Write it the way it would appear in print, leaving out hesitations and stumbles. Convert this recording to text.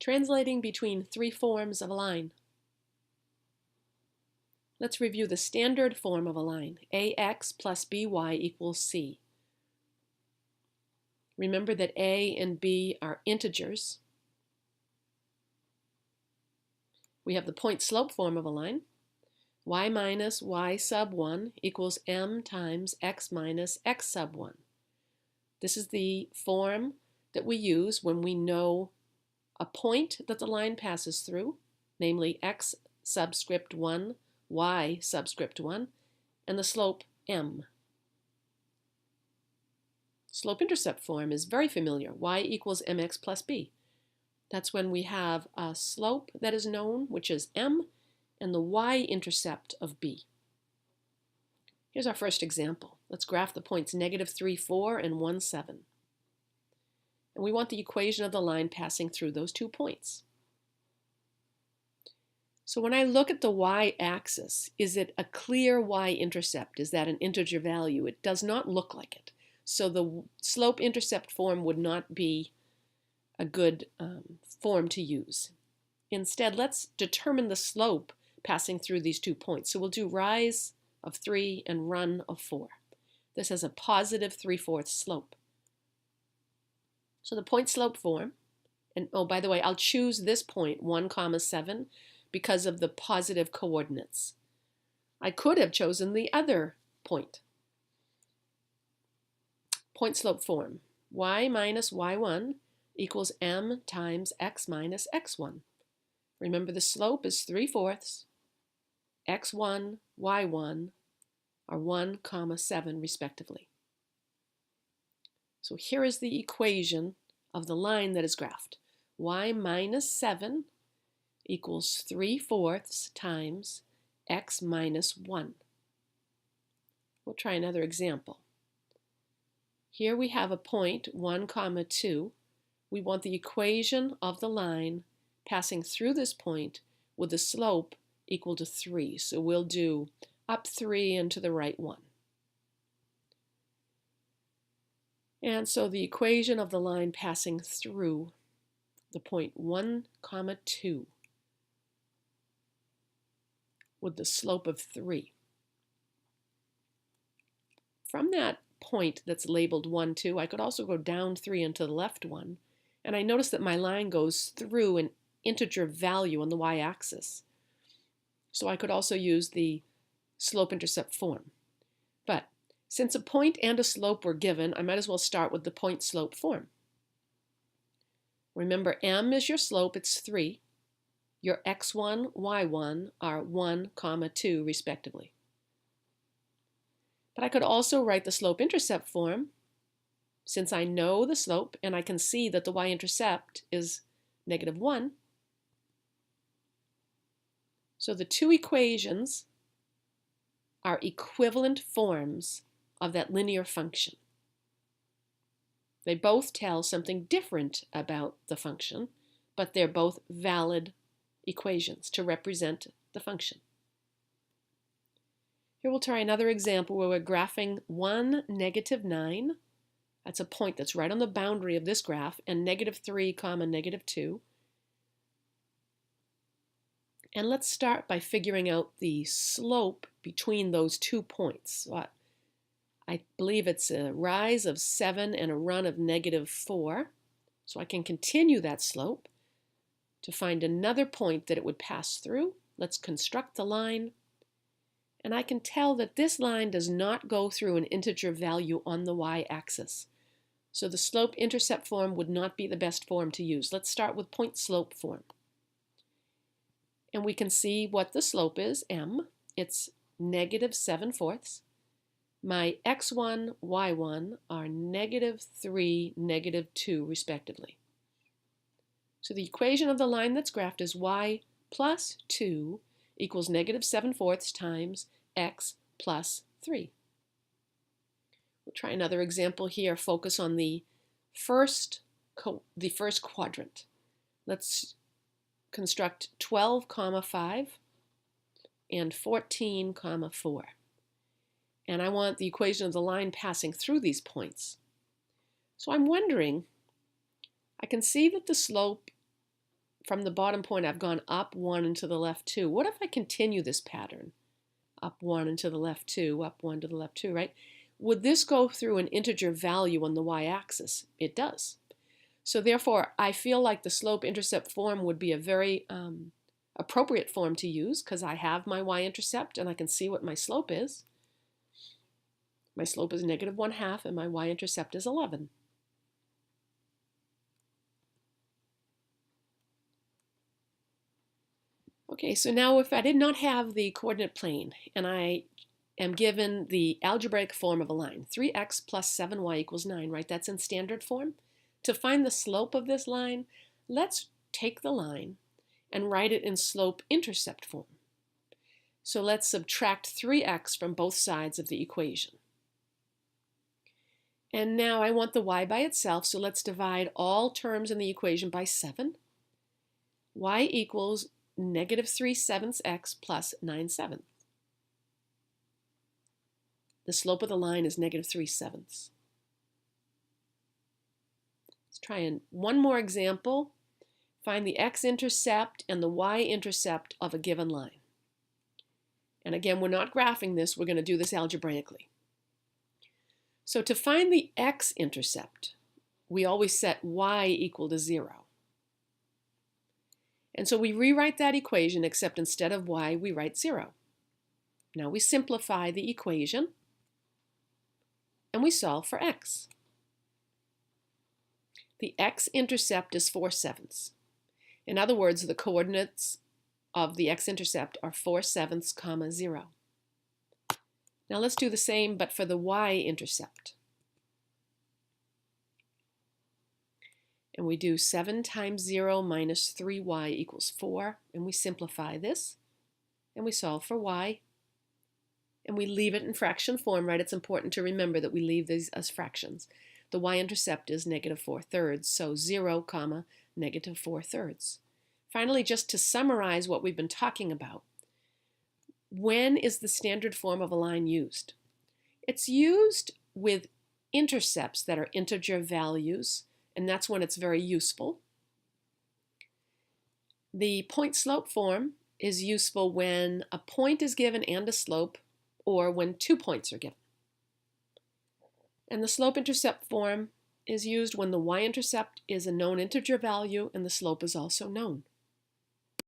Translating between three forms of a line. Let's review the standard form of a line. AX plus BY equals C. Remember that A and B are integers. We have the point slope form of a line. Y minus Y sub 1 equals M times X minus X sub 1. This is the form that we use when we know a point that the line passes through, namely X subscript 1, Y subscript 1, and the slope M. Slope-intercept form is very familiar. Y equals mx plus b. That's when we have a slope that is known, which is m, and the y-intercept of b. Here's our first example. Let's graph the points -3, 4, and 1, 7. And we want the equation of the line passing through those 2 points. So when I look at the y-axis, is it a clear y-intercept? Is that an integer value? It does not look like it. So the slope-intercept form would not be a good form to use. Instead, let's determine the slope passing through these 2 points. So we'll do rise of 3 and run of 4. This has a positive 3/4 slope. So the point slope form, and oh, by the way, I'll choose this point, 1, 7, because of the positive coordinates. I could have chosen the other point. Point slope form, y minus y1 equals m times x minus x1. Remember, the slope is 3/4. x1, y1 are 1, 7 respectively. So here is the equation of the line that is graphed. Y minus 7 equals 3/4 times x minus 1. We'll try another example. Here we have a point, 1, 2. We want the equation of the line passing through this point with the slope equal to 3. So we'll do up 3 and to the right 1. And so the equation of the line passing through the point 1, 2 with the slope of 3. From that point that's labeled 1, 2, I could also go down 3 and to the left 1, and I notice that my line goes through an integer value on the y-axis. So I could also use the slope-intercept form. But since a point and a slope were given, I might as well start with the point-slope form. Remember, m is your slope, it's 3. Your x1, y1 are 1, 2 respectively. But I could also write the slope-intercept form since I know the slope and I can see that the y-intercept is -1. So the 2 equations are equivalent forms of that linear function. They both tell something different about the function, but they're both valid equations to represent the function. Here we'll try another example where we're graphing 1, -9. That's a point that's right on the boundary of this graph, and -3, -2. And let's start by figuring out the slope between those 2 points. So I believe it's a rise of 7 and a run of -4. So I can continue that slope to find another point that it would pass through. Let's construct the line. And I can tell that this line does not go through an integer value on the y-axis. So the slope-intercept form would not be the best form to use. Let's start with point-slope form. And we can see what the slope is, m. It's -7/4. My x1, y1 are -3, -2 respectively. So the equation of the line that's graphed is y plus 2 equals -7/4 times x plus 3. We'll try another example here. Focus on the first quadrant. Let's construct 12, 5 and 14, 4. And I want the equation of the line passing through these points. So I'm wondering, I can see that the slope from the bottom point, I've gone up 1 and to the left 2. What if I continue this pattern? Up 1 and to the left 2, up 1 to the left 2, right? Would this go through an integer value on the y-axis? It does. So therefore, I feel like the slope-intercept form would be a very appropriate form to use because I have my y-intercept and I can see what my slope is. My slope is -1/2 and my y-intercept is 11. Okay, so now if I did not have the coordinate plane and I am given the algebraic form of a line, 3x plus 7y equals 9, right? That's in standard form. To find the slope of this line, let's take the line and write it in slope-intercept form. So let's subtract 3x from both sides of the equation. And now I want the y by itself, so let's divide all terms in the equation by 7. Y equals -3/7 x plus 9/7. The slope of the line is -3/7. Let's try one more example. Find the x-intercept and the y-intercept of a given line. And again, we're not graphing this, we're going to do this algebraically. So to find the x-intercept, we always set y equal to 0. And so we rewrite that equation, except instead of y, we write 0. Now we simplify the equation, and we solve for x. The x-intercept is 4/7. In other words, the coordinates of the x-intercept are 4/7, 0. Now let's do the same, but for the y-intercept. And we do 7 times 0 minus 3y equals 4, and we simplify this, and we solve for y, and we leave it in fraction form, right? It's important to remember that we leave these as fractions. The y-intercept is -4/3, so 0, -4/3. Finally, just to summarize what we've been talking about, when is the standard form of a line used? It's used with intercepts that are integer values, and that's when it's very useful. The point-slope form is useful when a point is given and a slope, or when 2 points are given. And the slope-intercept form is used when the y-intercept is a known integer value and the slope is also known.